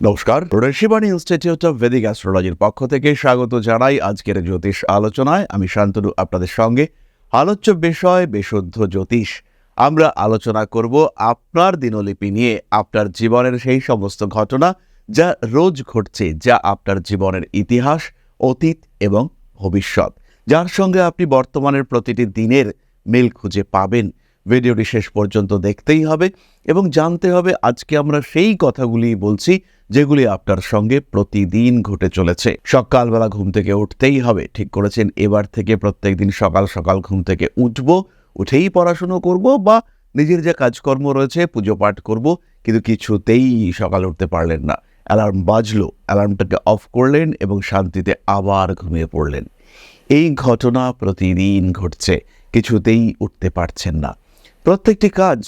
নমস্কার, Rishibani institute of Vedic অ্যাস্ট্রোলজির পক্ষ থেকে স্বাগত জানাই আজকের জ্যোতিষ আলোচনায়। আমি শান্তনু আপনাদের সঙ্গে। আলোচ্য বিষয় বিশুদ্ধ জ্যোতিষ। আমরা আলোচনা করব আপনার দিনলিপি নিয়ে, আপনার জীবনের সেই সমস্ত ঘটনা যা রোজ ঘটছে, যা আপনার জীবনের ইতিহাস, অতীত এবং ভবিষ্যৎ, যার সঙ্গে আপনি বর্তমানের প্রতিটি দিনের মিল খুঁজে পাবেন। ভিডিওটি শেষ পর্যন্ত দেখতেই হবে এবং জানতে হবে আজকে আমরা সেই কথাগুলি বলছি যেগুলি আপনার সঙ্গে প্রতিদিন ঘটে চলেছে। সকালবেলা ঘুম থেকে উঠতেই হবে, ঠিক করেছেন। এবার থেকে প্রত্যেক দিন সকাল সকাল ঘুম থেকে উঠেই পড়াশুনো করব বা নিজের যে কাজকর্ম রয়েছে পুজো পাঠ করব, কিন্তু কিছুতেই সকাল উঠতে পারলেন না। অ্যালার্ম বাজলো, অ্যালার্মটাকে অফ করলেন এবং শান্তিতে আবার ঘুমিয়ে পড়লেন। এই ঘটনা প্রতিদিন ঘটছে, কিছুতেই উঠতে পারছেন না। প্রত্যেকটি কাজ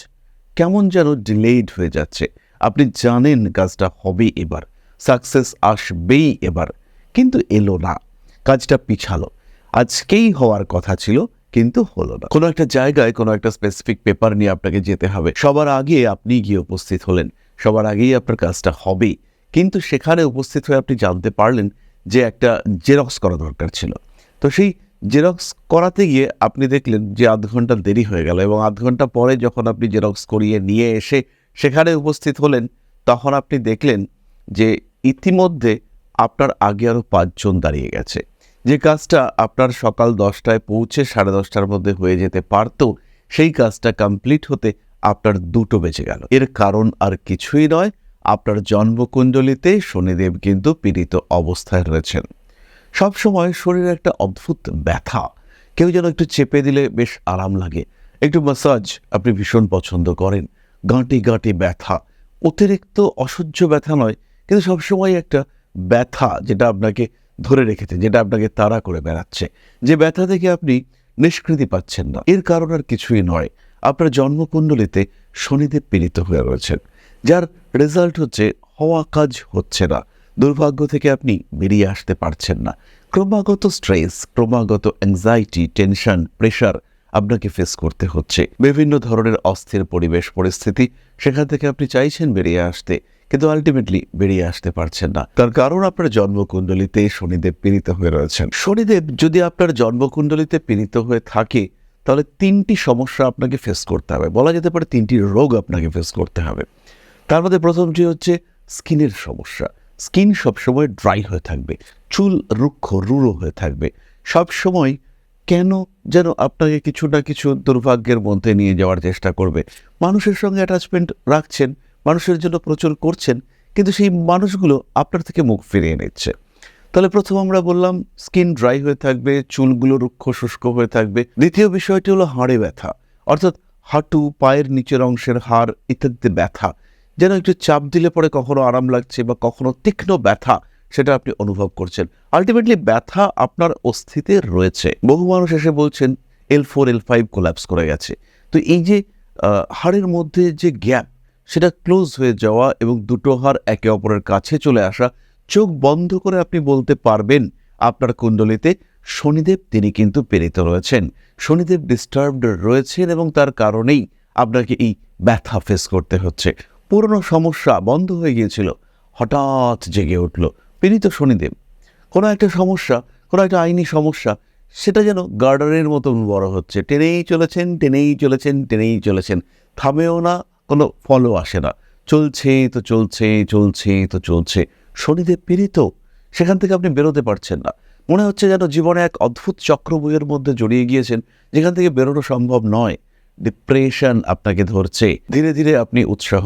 কেমন যেন ডিলেড হয়ে যাচ্ছে। আপনি জানেন কাজটা হবে এবার, সাকসেস আসবেই এবার, কিন্তু এলো না, কাজটা পিছালো। আজকেই হওয়ার কথা ছিল কিন্তু হলো না। কোনো একটা জায়গায় কোনো একটা স্পেসিফিক পেপার নিয়ে আপনাকে যেতে হবে, সবার আগে আপনি গিয়ে উপস্থিত হলেন, সবার আগেই আপনার কাজটা হবে, কিন্তু সেখানে উপস্থিত হয়ে আপনি জানতে পারলেন যে একটা জেরক্স করা দরকার ছিল। তো সেই জেরক্স করাতে গিয়ে আপনি দেখলেন যে আধ ঘন্টা দেরি হয়ে গেল, এবং আধ ঘন্টা পরে যখন আপনি জেরক্স করিয়ে নিয়ে এসে সেখানে উপস্থিত হলেন, তখন আপনি দেখলেন যে ইতিমধ্যে আপনার আগে আরও 5 জন দাঁড়িয়ে গেছে। যে কাজটা আপনার সকাল 10টায় পৌঁছে 10:30টার মধ্যে হয়ে যেতে পারত, সেই কাজটা কমপ্লিট হতে আপনার 2টো বেজে গেল। এর কারণ আর কিছুই নয়, আপনার জন্মকুণ্ডলিতে শনিদেব কিন্তু পীড়িত অবস্থায় রয়েছেন। সবসময় শরীরে একটা অদ্ভুত ব্যথা, কেউ যেন একটু চেপে দিলে বেশ আরাম লাগে। একটু ম্যাসাজ আপনি ভীষণ পছন্দ করেন। গাঁটি গাঁটি ব্যথা, অতিরিক্ত অসহ্য ব্যথা নয়, কিন্তু সবসময় একটা ব্যথা যেটা আপনাকে ধরে রেখেছে, যেটা আপনাকে তাড়া করে বেড়াচ্ছে, যে ব্যথা থেকে আপনি নিষ্কৃতি পাচ্ছেন না। এর কারণ আর কিছুই নয়, আপনার জন্মকুণ্ডলিতে শনিদেব পীড়িত হয়ে রয়েছেন, যার রেজাল্ট হচ্ছে হওয়া কাজ হচ্ছে না। দুর্ভাগ্য থেকে আপনি বেরিয়ে আসতে পারছেন না। ক্রমাগত স্ট্রেস, ক্রমাগত অ্যাংজাইটি, টেনশন, প্রেশার আপনাকে ফেস করতে হচ্ছে। বিভিন্ন ধরনের অস্থির পরিবেশ পরিস্থিতি, সেখান থেকে আপনি চাইছেন বেরিয়ে আসতে, কিন্তু আলটিমেটলি বেরিয়ে আসতে পারছেন না। তার কারণ আপনার জন্মকুণ্ডলিতে শনিদেব পীড়িত হয়ে রয়েছেন। শনিদেব যদি আপনার জন্মকুণ্ডলিতে পীড়িত হয়ে থাকে, তাহলে 3টি সমস্যা আপনাকে ফেস করতে হবে। বলা যেতে পারে 3টি রোগ আপনাকে ফেস করতে হবে। তার মধ্যে প্রথমটি হচ্ছে স্কিনের সমস্যা। স্কিন সবসময় ড্রাই হয়ে থাকবে, চুল রুক্ষ রুড়ো হয়ে থাকবে, সবসময় কেন যেন আপনাকে কিছু না কিছু দুর্ভাগ্যের মধ্যে নিয়ে যাওয়ার চেষ্টা করবে। মানুষের সঙ্গে অ্যাটাচমেন্ট রাখছেন, মানুষের জন্য প্রচুর করছেন, কিন্তু সেই মানুষগুলো আপনার থেকে মুখ ফিরিয়ে নিচ্ছে। তাহলে প্রথম আমরা বললাম স্কিন ড্রাই হয়ে থাকবে, চুলগুলো রুক্ষ শুষ্ক হয়ে থাকবে। দ্বিতীয় বিষয়টি হলো হাড়ে ব্যথা, অর্থাৎ হাঁটু, পায়ের নিচের অংশের হাড় ইত্যাদিতে ব্যথা, যেন একটু চাপ দিলে পরে কখনো আরাম লাগছে বা কখনো তীক্ষ্ণ ব্যথা, সেটা আপনি অনুভব করছেন। আলটিমেটলি ব্যথা আপনার অস্থিতে রয়েছে। বহু মানুষ এসে বলছেন L4 L5 কোল্যাপস করে গেছে। তো এই যে হাড়ের মধ্যে যে গ্যাপ, সেটা ক্লোজ হয়ে যাওয়া এবং দুটো হাড় একে অপরের কাছে চলে আসা, চোখ বন্ধ করে আপনি বলতে পারবেন আপনার কুণ্ডলিতে শনিদেব তিনি কিন্তু পীড়িত রয়েছেন, শনিদেব ডিস্টার্বড রয়েছেন, এবং তার কারণেই আপনাকে এই ব্যথা ফেস করতে হচ্ছে। পুরনো সমস্যা বন্ধ হয়ে গিয়েছিল, হঠাৎ জেগে উঠল পীড়িত শনিদেব। কোনো একটা সমস্যা, কোনো একটা আইনি সমস্যা, সেটা যেন গার্ডারের মতন বড় হচ্ছে, টেনেই চলেছেন, টেনেই চলেছেন, টেনেই চলেছেন, থামেও না, কোনো ফলও আসে না, চলছে তো চলছে, চলছে তো চলছে। শনিদেব পীড়িত, সেখান থেকে আপনি বেরোতে পারছেন না। মনে হচ্ছে যেন জীবনে এক অদ্ভুত চক্রবুহের মধ্যে জড়িয়ে গিয়েছেন, যেখান থেকে বেরোনো সম্ভব নয়। ডিপ্রেশন আপনাকে ধরছে, ধীরে ধীরে আপনি উৎসাহ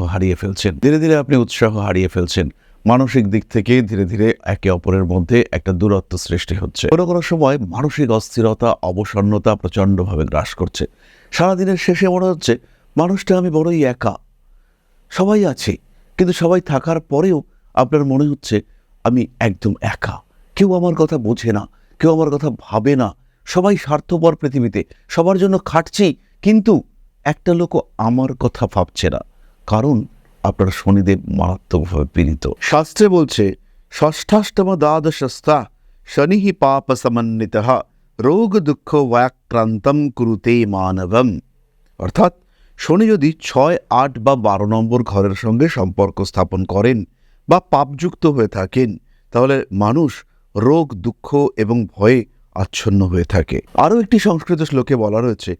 হারিয়ে ফেলছেন। মানসিক দিক থেকে ধীরে ধীরে একে অপরের মধ্যে একটা দূরত্ব সৃষ্টি হচ্ছে। কোনো কোনো সময় মানসিক অস্থিরতা, অবসন্নতা প্রচণ্ডভাবে গ্রাস করছে। সারাদিনের শেষে মনে হচ্ছে মানুষটা আমি বড়ই একা, সবাই আছে, কিন্তু সবাই থাকার পরেও আপনার মনে হচ্ছে আমি একদম একা, কেউ আমার কথা বোঝে না, কেউ আমার কথা ভাবে না, সবাই স্বার্থপর পৃথিবীতে, সবার জন্য খাটছি, কিন্তু একটা লোকও আমার কথা ভাবছে না। কারণ আপনার শনিদেব মারাত্মকভাবে পীড়িত। শাস্ত্রে বলছে ষষ্ঠাষ্টম দ্বাদশস্থা শনি পাপ সমন্বিতঃ রোগ দুঃখ ব্যাক্রান্তম কুরুতে মানবম। অর্থাৎ শনি যদি 6, 8 বা 12 নম্বর ঘরের সঙ্গে সম্পর্ক স্থাপন করেন, বা পাপযুক্ত হয়ে থাকেন, তাহলে মানুষ রোগ, দুঃখ এবং ভয়ে আচ্ছন্ন হয়ে থাকে। আরও একটি সংস্কৃত শ্লোকে বলা রয়েছে,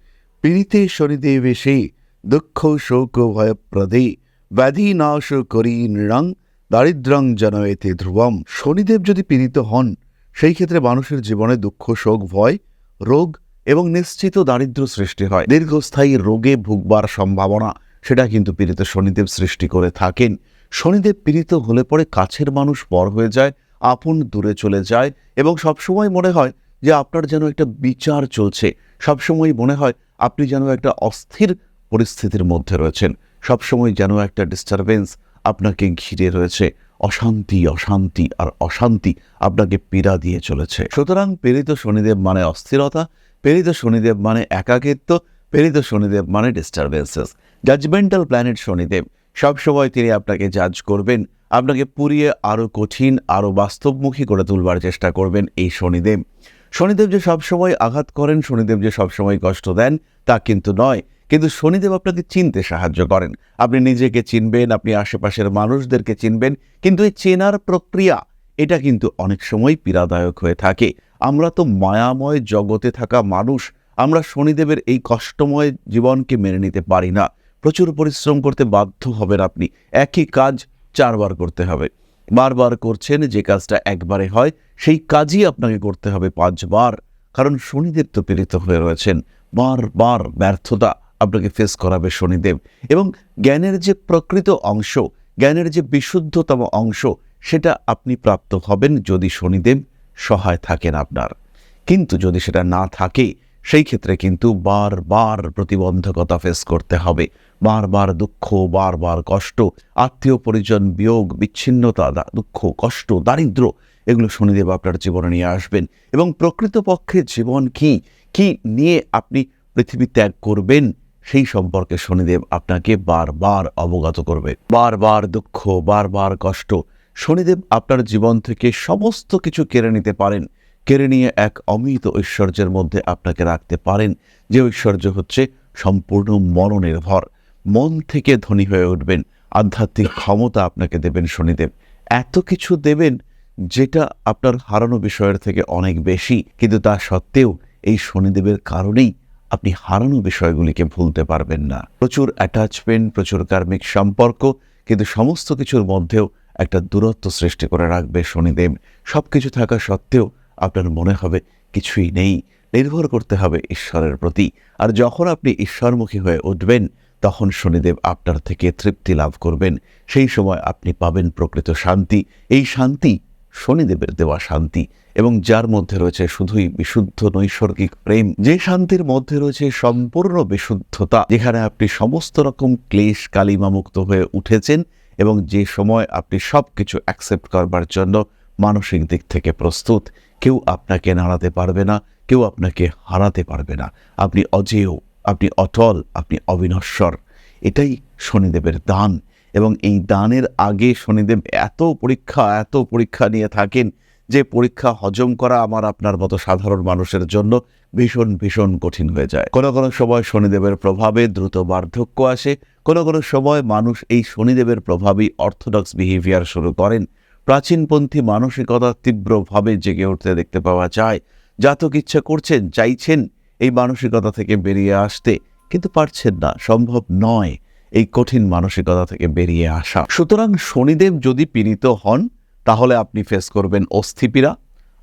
পীড়িতে শনিদেবে সেই দুঃখ শোক ভয়প্রদে ব্যাধি নাশ করি নৃণাং দারিদ্র্যং জনয়েতে ধ্রুবম। শনিদেব যদি পীড়িত হন, সেই ক্ষেত্রে মানুষের জীবনে দুঃখ, শোক, ভয়, রোগ এবং নিশ্চিত দারিদ্র্য সৃষ্টি হয়। দীর্ঘস্থায়ী রোগে ভুগবার সম্ভাবনা সেটা কিন্তু পীড়িত শনিদেব সৃষ্টি করে থাকেন। শনিদেব পীড়িত হলে পরে কাছের মানুষ পর হয়ে যায়, আপন দূরে চলে যায় এবং সবসময় মনে হয় যে আপনার যেন একটা বিচার চলছে। সবসময় মনে হয় আপনি যেন একটা অস্থির পরিস্থিতির মধ্যে রয়েছেন। সবসময় যেন একটা ডিস্টারবেন্স আপনাকে ঘিরে রয়েছে। অশান্তি, অশান্তি আর অশান্তি আপনাকে পীড়া দিয়ে চলেছে। সুতরাং পীড়িত শনিদেব মানে অস্থিরতা, পীড়িত শনিদেব মানে একাকিত্ব, পীড়িত শনিদেব মানে ডিস্টারবেন্সেস। জাজমেন্টাল প্ল্যানেট শনিদেব, সবসময় তিনি আপনাকে জাজ করবেন, আপনাকে পুড়িয়ে আরও কঠিন, আরও বাস্তবমুখী করে তুলবার চেষ্টা করবেন এই শনিদেব। শনিদেব যে সবসময় আঘাত করেন, শনিদেব যে সবসময় কষ্ট দেন তা কিন্তু নয়, কিন্তু শনিদেব আপনাকে চিনতে সাহায্য করেন। আপনি নিজেকে চিনবেন, আপনি আশেপাশের মানুষদেরকে চিনবেন, কিন্তু এই চেনার প্রক্রিয়া এটা কিন্তু অনেক সময় পীড়াদায়ক হয়ে থাকে। আমরা তো মায়াময় জগতে থাকা মানুষ, আমরা শনিদেবের এই কষ্টময় জীবনকে মেনে নিতে পারি না। প্রচুর পরিশ্রম করতে বাধ্য হবেন আপনি, একই কাজ 4 বার করতে হবে। বারবার করছেন, যে কাজটা একবারে হয় সেই কাজই আপনাকে করতে হবে 5 বার, কারণ শনিদেব তো পীড়িত হয়ে রয়েছেন। বারবার ব্যর্থতা আপনাকে ফেস করাবে শনিদেব। এবং জ্ঞানের যে প্রকৃত অংশ, জ্ঞানের যে বিশুদ্ধতম অংশ, সেটা আপনি প্রাপ্ত হবেন যদি শনিদেব সহায় থাকেন আপনার। কিন্তু যদি সেটা না থাকে, সেই ক্ষেত্রে কিন্তু বারবার প্রতিবন্ধকতা ফেস করতে হবে, বারবার দুঃখ, বারবার কষ্ট, আত্মীয় পরিজন বিয়োগ, বিচ্ছিন্নতা, দুঃখ, কষ্ট, দারিদ্র্য, এগুলো শনিদেব আপনার জীবনে নিয়ে আসবেন। এবং প্রকৃতপক্ষে জীবন কি কি নিয়ে আপনি পৃথিবী ত্যাগ করবেন, সেই সম্পর্কে শনিদেব আপনাকে বারবার অবগত করবে। বারবার দুঃখ, বারবার কষ্ট, শনিদেব আপনার জীবন থেকে সমস্ত কিছু কেড়ে নিতে পারেন। কেড়ে নিয়ে এক অমিত ঐশ্বর্যের মধ্যে আপনাকে রাখতে পারেন, যে ঐশ্বর্য হচ্ছে সম্পূর্ণ মনোনির্ভর। মন থেকে ধনী হয়ে উঠবেন, আধ্যাত্মিক ক্ষমতা আপনাকে দেবেন শনিদেব। এত কিছু দেবেন যেটা আপনার হারানো বিষয়ের থেকে অনেক বেশি, কিন্তু তা সত্ত্বেও এই শনিদেবের কারণেই আপনি হারানো বিষয়গুলিকে ভুলতে পারবেন না। প্রচুর অ্যাটাচমেন্ট, প্রচুর কার্মিক সম্পর্ক, কিন্তু সমস্ত কিছুর মধ্যেও একটা দূরত্ব সৃষ্টি করে রাখবে শনিদেব। সব কিছু থাকা সত্ত্বেও আপনার মনে হবে কিছুই নেই। নির্ভর করতে হবে ঈশ্বরের প্রতি। আর যখন আপনি ঈশ্বরমুখী হয়ে উঠবেন, তখন শনিদেব আপনার থেকে তৃপ্তি লাভ করবেন। সেই সময় আপনি পাবেন প্রকৃত শান্তি। এই শান্তি শনিদেবের দেওয়া শান্তি, এবং যার মধ্যে রয়েছে শুধুই বিশুদ্ধ নৈসর্গিক প্রেম, যে শান্তির মধ্যে রয়েছে সম্পূর্ণ বিশুদ্ধতা, যেখানে আপনি সমস্ত রকম ক্লেশ কালিমামুক্ত হয়ে উঠেছেন এবং যে সময় আপনি সব কিছু অ্যাকসেপ্ট করবার জন্য মানসিক দিক থেকে প্রস্তুত। কেউ আপনাকে নাড়াতে পারবে না, কেউ আপনাকে হারাতে পারবে না। আপনি অজেয়, আপনি অটল, আপনি অবিনশ্বর। এটাই শনিদেবের দান। এবং এই দানের আগে শনিদেব এত পরীক্ষা নিয়ে থাকেন, যে পরীক্ষা হজম করা আমার আপনার মতো সাধারণ মানুষের জন্য ভীষণ ভীষণ কঠিন হয়ে যায়। কোনো কোনো সময় শনিদেবের প্রভাবে দ্রুত বার্ধক্য আসে, কোনো কোনো সময় মানুষ এই শনিদেবের প্রভাবেই অর্থোডক্স বিহেভিয়ার শুরু করেন। প্রাচীনপন্থী মানসিকতা তীব্রভাবে জেগে উঠতে দেখতে পাওয়া যায়। জাতক ইচ্ছা করছেন, চাইছেন এই মানসিকতা থেকে বেরিয়ে আসতে, কিন্তু পারছেন না, সম্ভব নয় এই কঠিন মানসিকতা থেকে বেরিয়ে আসা। সুতরাং শনিদেব যদি পীড়িত হন, তাহলে আপনি ফেস করবেন অস্থিপীড়া,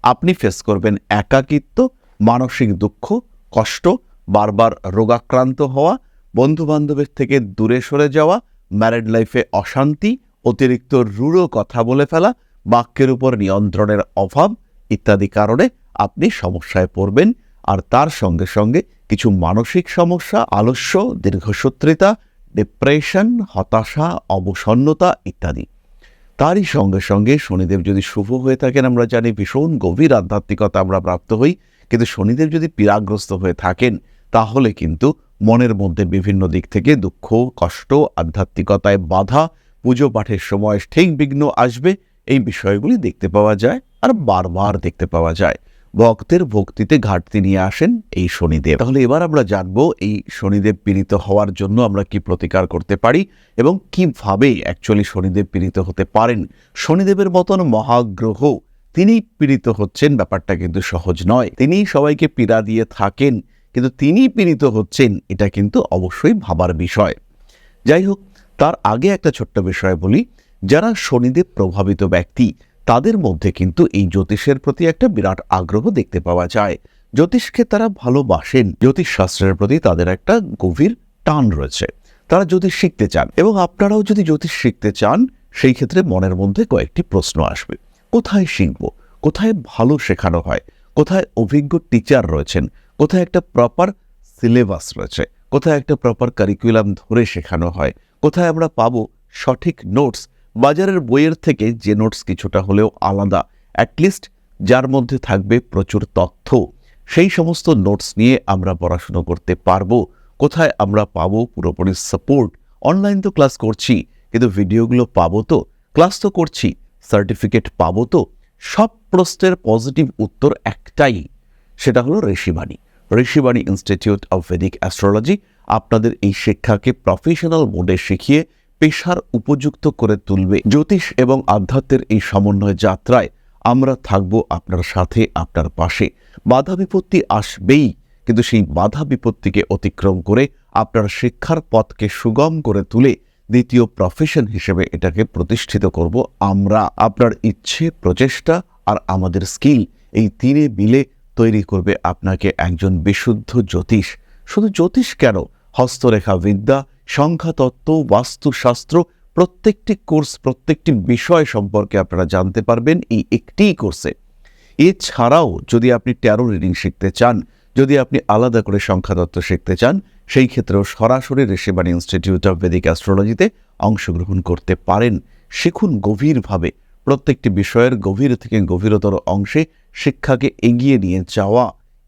আপনি ফেস করবেন একাকিত্ব, মানসিক দুঃখ, কষ্ট, বারবার রোগাক্রান্ত হওয়া, বন্ধুবান্ধবের থেকে দূরে সরে যাওয়া, ম্যারিড লাইফে অশান্তি, অতিরিক্ত রূঢ় কথা বলে ফেলা, বাক্যের উপর নিয়ন্ত্রণের অভাব ইত্যাদি কারণে আপনি সমস্যায় পড়বেন। আর তার সঙ্গে সঙ্গে কিছু মানসিক সমস্যা, আলস্য, দীর্ঘসূত্রিতা, ডিপ্রেশন, হতাশা, অবসন্নতা ইত্যাদি। তারই সঙ্গে সঙ্গে শনিদেব যদি শুভ হয়ে থাকেন, আমরা জানি ভীষণ গভীর আধ্যাত্মিকতা আমরা প্রাপ্ত হই, কিন্তু শনিদেব যদি পীড়াগ্রস্ত হয়ে থাকেন, তাহলে কিন্তু মনের মধ্যে বিভিন্ন দিক থেকে দুঃখ, কষ্ট, আধ্যাত্মিকতায় বাধা, পুজো পাঠের সময় ঠিক বিঘ্ন আসবে। এই বিষয়গুলি দেখতে পাওয়া যায়, আর বারবার দেখতে পাওয়া যায়। ভক্তের ভক্তিতে ঘাটতি নিয়ে আসেন এই শনিদেব। তাহলে এবার আমরা জানবো এই শনিদেব পীড়িত হওয়ার জন্য আমরা কি প্রতিকার করতে পারি এবং কিভাবে অ্যাকচুয়ালি শনিদেব পীড়িত হতে পারেন। শনিদেবের মতন মহাগ্রহ তিনি পীড়িত হচ্ছেন, ব্যাপারটা কিন্তু সহজ নয়। তিনি সবাইকে পীড়া দিয়ে থাকেন, কিন্তু তিনি পীড়িত হচ্ছেন এটা কিন্তু অবশ্যই ভাবার বিষয়। যাই হোক, তার আগে একটা ছোট্ট বিষয় বলি, যারা শনিদেব প্রভাবিত ব্যক্তি তাদের মধ্যে কিন্তু এই জ্যোতিষের প্রতি একটা বিরাট আগ্রহ দেখতে পাওয়া যায়। জ্যোতিষকে তারা ভালোবাসেন, জ্যোতিষ শাস্ত্রের প্রতি তাদের একটা গভীর টান রয়েছে। তারা জ্যোতিষ শিখতে চান এবং আপনারাও যদি জ্যোতিষ শিখতে চান সেই ক্ষেত্রে মনের মধ্যে কয়েকটি প্রশ্ন আসবে। কোথায় শিখব, কোথায় ভালো শেখানো হয়, কোথায় অভিজ্ঞ টিচার রয়েছেন, কোথায় একটা প্রপার সিলেবাস রয়েছে, কোথায় একটা প্রপার কারিকুলাম ধরে শেখানো হয়, কোথায় আমরা পাবো সঠিক নোটস, বাজারের বইয়ের থেকে যে নোটস কিছুটা হলেও আলাদা, অ্যাটলিস্ট যার মধ্যে থাকবে প্রচুর তথ্য, সেই সমস্ত নোটস নিয়ে আমরা পড়াশুনো করতে পারবো। কোথায় আমরা পাবো পুরোপুরি সাপোর্ট। অনলাইন তো ক্লাস করছি, কিন্তু ভিডিওগুলো পাবো তো, ক্লাস তো করছি, সার্টিফিকেট পাবো তো। সব প্রশ্নের পজিটিভ উত্তর একটাই, সেটা হলো Rishibani. Rishibani institute of Vedic astrology আপনাদের এই শিক্ষাকে প্রফেশনাল মোডে শিখিয়ে পেশার উপযুক্ত করে তুলবে। জ্যোতিষ এবং আধ্যাত্মের এই সমন্বয় যাত্রায় আমরা থাকব আপনার সাথে, আপনার পাশে। বাধা বিপত্তি আসবেই, কিন্তু সেই বাধা বিপত্তিকে অতিক্রম করে আপনার শিক্ষার পথকে সুগম করে তুলে দ্বিতীয় প্রফেশন হিসেবে এটাকে প্রতিষ্ঠিত করব আমরা। আপনার ইচ্ছে, প্রচেষ্টা আর আমাদের স্কিল, এই তিনে মিলে তৈরি করবে আপনাকে একজন বিশুদ্ধ জ্যোতিষ। শুধু জ্যোতিষ কেন, হস্তরেখা বিদ্যা, সংখ্যাতত্ত্ব, বাস্তুশাস্ত্র, প্রত্যেকটি কোর্স, প্রত্যেকটি বিষয় সম্পর্কে আপনারা জানতে পারবেন এই একটিই কোর্সে। এছাড়াও যদি আপনি ট্যারো রিডিং শিখতে চান, যদি আপনি আলাদা করে সংখ্যাতত্ত্ব শিখতে চান, সেই ক্ষেত্রেও সরাসরি ঋষিবাণী ইনস্টিটিউট অফ ভেদিক অ্যাস্ট্রোলজিতে অংশগ্রহণ করতে পারেন। শিখুন গভীরভাবে, প্রত্যেকটি বিষয়ের গভীর থেকে গভীরতর অংশে শিক্ষাকে এগিয়ে নিয়ে যাওয়া,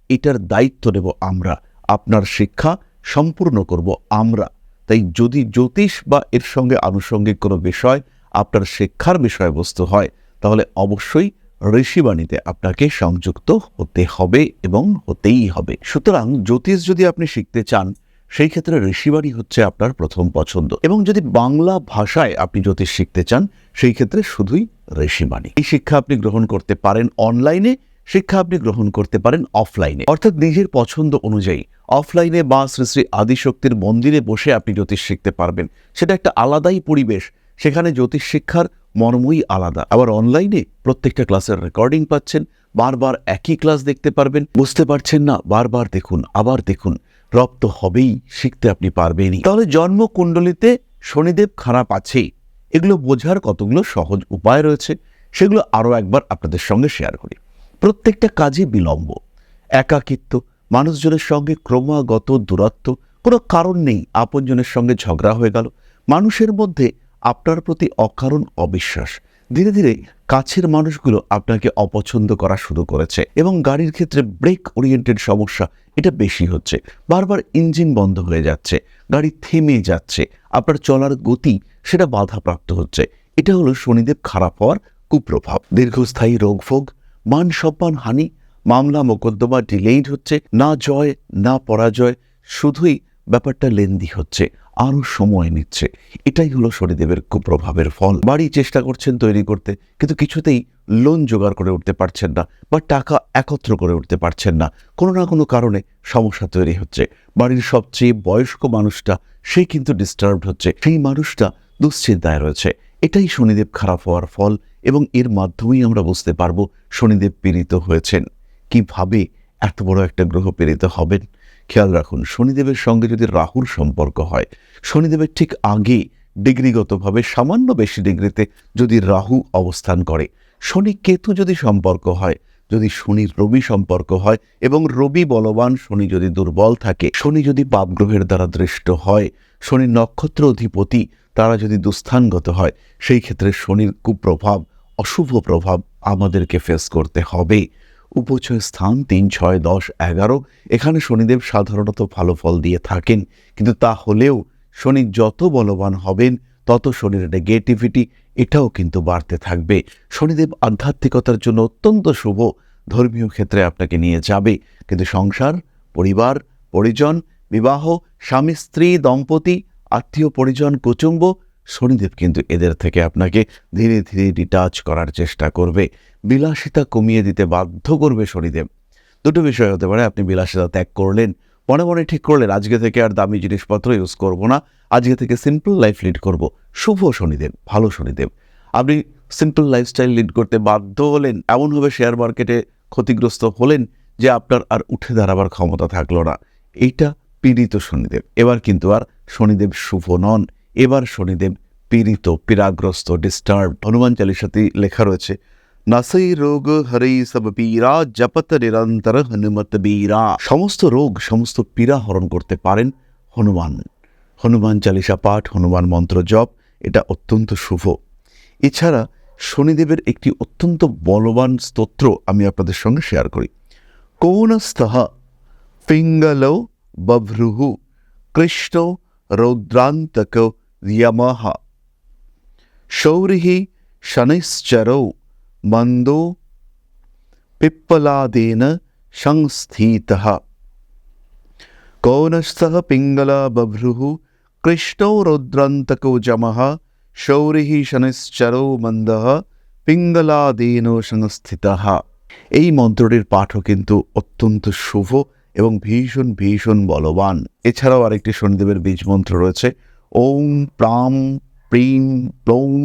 এটার দায়িত্ব নেব আমরা। আপনার শিক্ষা সম্পূর্ণ করব আমরা। তাই যদি জ্যোতিষ বা এর সঙ্গে আনুষঙ্গিক কোনো বিষয় আপনার শিক্ষার বিষয়বস্তু হয়, তাহলে অবশ্যই ঋষিবাণীতে আপনাকে সংযুক্ত হতে হবে এবং হতেই হবে। সুতরাং জ্যোতিষ যদি আপনি শিখতে চান, সেই ক্ষেত্রে ঋষিবাণী হচ্ছে আপনার প্রথম পছন্দ। এবং যদি বাংলা ভাষায় আপনি জ্যোতিষ শিখতে চান, সেই ক্ষেত্রে শুধুই ঋষিবাণী। এই শিক্ষা আপনি গ্রহণ করতে পারেন অনলাইনে, শিক্ষা আপনি গ্রহণ করতে পারেন অফলাইনে, অর্থাৎ নিজের পছন্দ অনুযায়ী। অফলাইনে বা শ্রী শ্রী আদিশক্তির মন্দিরে বসে আপনি জ্যোতিষ শিখতে পারবেন, সেটা একটা আলাদাই পরিবেশ, সেখানে জ্যোতিষ শিক্ষার মর্মই আলাদা। আবার অনলাইনে প্রত্যেকটা ক্লাসের রেকর্ডিং পাচ্ছেন, বারবার একই ক্লাস দেখতে পারবেন। বুঝতে পারছেন না, বারবার দেখুন, আবার দেখুন, রপ্ত হবেই, শিখতে আপনি পারবেনই। তাহলে জন্মকুণ্ডলিতে শনিদেব খারাপ আছে, এগুলো বোঝার কতগুলো সহজ উপায় রয়েছে, সেগুলো আরও একবার আপনাদের সঙ্গে শেয়ার করি। প্রত্যেকটা কাজে বিলম্ব, একাকিত্ব, মানুষজনের সঙ্গে ক্রমাগত দূরত্ব, কোনো কারণ নেই আপনজনের সঙ্গে ঝগড়া হয়ে গেল, মানুষের মধ্যে আপনার প্রতি অকারণ অবিশ্বাস, ধীরে ধীরে কাছের মানুষগুলো আপনাকে অপছন্দ করা শুরু করেছে। এবং গাড়ির ক্ষেত্রে ব্রেক ওরিয়েন্টেড সমস্যা এটা বেশি হচ্ছে, বারবার ইঞ্জিন বন্ধ হয়ে যাচ্ছে, গাড়ি থেমে যাচ্ছে, আপনার চলার গতি সেটা বাধাপ্রাপ্ত হচ্ছে। এটা হলো শনিদেব খারাপ হওয়ার কুপ্রভাব। দীর্ঘস্থায়ী রোগভোগ, মান সম্মান হানি, মামলা মোকদ্দমা ডিলেইড হচ্ছে, না জয় না পরাজয়, শুধুই ব্যাপারটা লেন্দি হচ্ছে, আরও সময় নিচ্ছে। এটাই হলো শনিদেবের কুপ্রভাবের ফল। বাড়ি চেষ্টা করছেন তৈরি করতে, কিন্তু কিছুতেই লোন জোগাড় করে উঠতে পারছেন না বা টাকা একত্র করে উঠতে পারছেন না, কোনো না কোনো কারণে সমস্যা তৈরি হচ্ছে। বাড়ির সবচেয়ে বয়স্ক মানুষটা সে কিন্তু ডিস্টার্বড হচ্ছে, সেই মানুষটা দুশ্চিন্তায় রয়েছে। এটাই শনিদেব খারাপ হওয়ার ফল। এবং এর মাধ্যমেই আমরা বুঝতে পারবো শনিদেব পীড়িত হয়েছেন। কিভাবে এত বড় একটা গ্রহ পীড়িত হবেন? খেয়াল রাখুন, শনিদেবের সঙ্গে যদি রাহুর সম্পর্ক হয়, শনিদেবের ঠিক আগে ডিগ্রিগতভাবে সামান্য বেশি ডিগ্রিতে যদি রাহু অবস্থান করে, শনি কেতু যদি সম্পর্ক হয়, যদি শনি রবি সম্পর্ক হয় এবং রবি বলবান, শনি যদি দুর্বল থাকে, শনি যদি পাপগ্রহের দ্বারা দৃষ্ট হয়, শনি নক্ষত্র অধিপতি তারা যদি দুস্থানগত হয়, সেই ক্ষেত্রে শনির কুপ্রভাব, অশুভ প্রভাব আমাদেরকে ফেস করতে হবে। উপচয় স্থান 3, 6, 10, 11, এখানে শনিদেব সাধারণত ভালো ফল দিয়ে থাকেন। কিন্তু তা হলেও শনি যত বলবান হবেন, তত শনির নেগেটিভিটি এটাও কিন্তু বাড়তে থাকবে। শনিদেব আধ্যাত্মিকতার জন্য অত্যন্ত শুভ, ধর্মীয় ক্ষেত্রে আপনাকে নিয়ে যাবে, কিন্তু সংসার, পরিবার, পরিজন, বিবাহ, স্বামী স্ত্রী দম্পতি, আত্মীয় পরিজন, কুটুম্ব, শনিদেব কিন্তু এদের থেকে আপনাকে ধীরে ধীরে ডিটাচ করার চেষ্টা করবে, বিলাসিতা কমিয়ে দিতে বাধ্য করবে শনিদেব। দুটো বিষয় হতে পারে, আপনি বিলাসিতা ত্যাগ করলেন, মনে মনে ঠিক করলেন আজকে থেকে আর দামি জিনিসপত্র ইউজ করব না, আজকে থেকে সিম্পল লাইফ লিড করব। শুভ শনিদেব, ভালো শনিদেব। আপনি সিম্পল লাইফস্টাইল লিড করতে বাধ্য হলেন, এমনভাবে শেয়ার মার্কেটে ক্ষতিগ্রস্ত হলেন যে আপনার আর উঠে দাঁড়াবার ক্ষমতা থাকলো না। এইটা পীড়িত শনিদেব। এবার কিন্তু আর শনিদেব শুভ নন, এবার শনিদেব পীড়িত, পীড়াগ্রস্ত, ডিস্টার্ব। হনুমান চালিসাতেই লেখা রয়েছে, নাসই রোগ হরি সব পীড়া জপত নিরন্তর হনুমত বীরা। সমস্ত রোগ, সমস্ত পীড়া হরণ করতে পারেন হনুমান। হনুমান চালিসা পাঠ, হনুমান মন্ত্র জপ, এটা অত্যন্ত শুভ। এছাড়া শনিদেবের একটি অত্যন্ত বলবান স্তোত্র আমি আপনাদের সঙ্গে শেয়ার করি। কৌনস্তঃ পিঙ্গলৌ বভ্রুহু কৃষ্ণ রৌদ্রান্তক যমঃ শৌরিহি শনিশ্চরৌ মন্দো পিপ্পলাদেন সংস্থিতঃ। কৌনস্তঃ পিঙ্গল বভ্রুহু কৃষ্ণৌ রৌদ্রান্তকো যমঃ শৌরিহি শনিশ্চরৌ মন্দঃ পিঙ্গলাদেন সংস্থিতঃ। এই মন্ত্রটির পাঠও কিন্তু অত্যন্ত শুভ এবং ভীষণ ভীষণ বলবান। এছাড়াও আরেকটি শনিদেবের বীজ মন্ত্র রয়েছে, ওম প্রাম প্রিম প্লৌম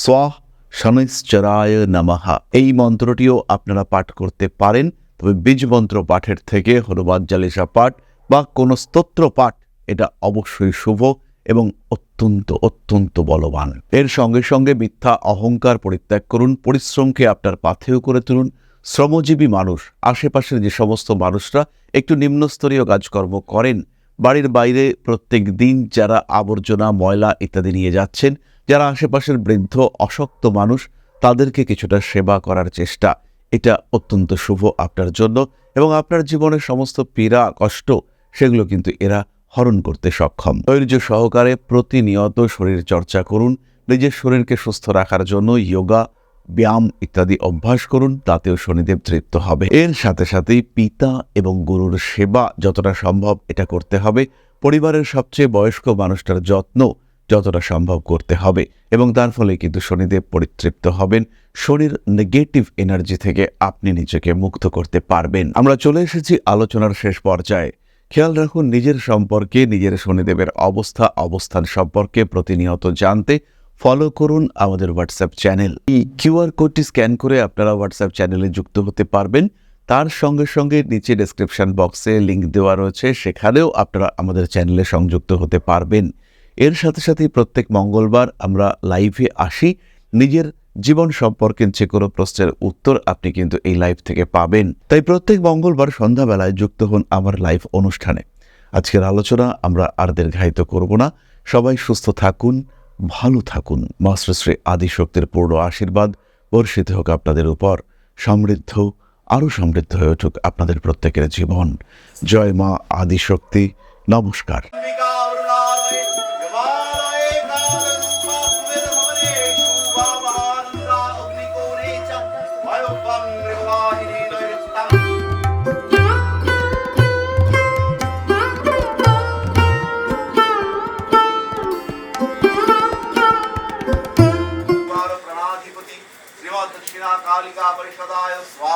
স্বাহ শনিশ্চরায় নমঃ। এই মন্ত্রটিও আপনারা পাঠ করতে পারেন, তবে বীজ মন্ত্র পাঠের থেকে হনুমান চালিসা পাঠ বা কোনো স্তোত্র পাঠ এটা অবশ্যই শুভ এবং অত্যন্ত অত্যন্ত বলবান। এর সঙ্গে সঙ্গে মিথ্যা অহংকার পরিত্যাগ করুন, পরিশ্রমকে আপনার পাথেয় করে তুলুন। শ্রমজীবী মানুষ, আশেপাশের যে সমস্ত মানুষরা একটু নিম্নস্তরীয় কাজকর্ম করেন, বাড়ির বাইরে প্রত্যেক দিন যারা আবর্জনা ময়লা ইত্যাদি নিয়ে যাচ্ছেন, যারা আশেপাশের বৃদ্ধ অশক্ত মানুষ, তাদেরকে কিছুটা সেবা করার চেষ্টা, এটা অত্যন্ত শুভ আপনার জন্য। এবং আপনার জীবনের সমস্ত পীড়া কষ্ট সেগুলো কিন্তু এরা হরণ করতে সক্ষম। ধৈর্য সহকারে প্রতিনিয়ত শরীর চর্চা করুন, নিজের শরীরকে সুস্থ রাখার জন্য যোগা, ব্যায়াম ইত্যাদি অভ্যাস করুন, তাতেও শনিদেব তৃপ্ত হবে। এর সাথে সাথেই পিতা এবং গুরুর সেবা যতটা সম্ভব এটা করতে হবে। পরিবারের সবচেয়ে বয়স্ক মানুষটার যত্ন যতটা সম্ভব করতে হবে, এবং তার ফলে কিন্তু শনিদেব পরিতৃপ্ত হবেন। শনির নেগেটিভ এনার্জি থেকে আপনি নিজেকে মুক্ত করতে পারবেন। আমরা চলে এসেছি আলোচনার শেষ পর্যায়ে। খেয়াল রাখুন নিজের সম্পর্কে, নিজের শনিদেবের অবস্থান সম্পর্কে প্রতিনিয়ত জানতে ফলো করুন আমাদের হোয়াটসঅ্যাপ চ্যানেল। এই কিউআর কোডটি স্ক্যান করে আপনারা হোয়াটসঅ্যাপ চ্যানেলে যুক্ত হতে পারবেন। তার সঙ্গে সঙ্গে নিচে ডেসক্রিপশন বক্সে লিঙ্ক দেওয়া রয়েছে, সেখানেও আপনারা আমাদের চ্যানেলে সংযুক্ত হতে পারবেন। এর সাথে সাথে প্রত্যেক মঙ্গলবার আমরা লাইভে আসি, নিজের জীবন সম্পর্কে যে কোনো প্রশ্নের উত্তর আপনি কিন্তু এই লাইভ থেকে পাবেন। তাই প্রত্যেক মঙ্গলবার সন্ধ্যাবেলায় যুক্ত হন আমার লাইভ অনুষ্ঠানে। আজকের আলোচনা আমরা আর দীর্ঘায়িত করব না। সবাই সুস্থ থাকুন, ভালো থাকুন। মা শ্রী শ্রী আদিশক্তির পূর্ণ আশীর্বাদ বর্ষিত হোক আপনাদের উপর। সমৃদ্ধ, আরও সমৃদ্ধ হয়ে উঠুক আপনাদের প্রত্যেকের জীবন। জয় মা আদিশক্তি। নমস্কার। दक्षिणा कालिका परिषदाय स्वाहा।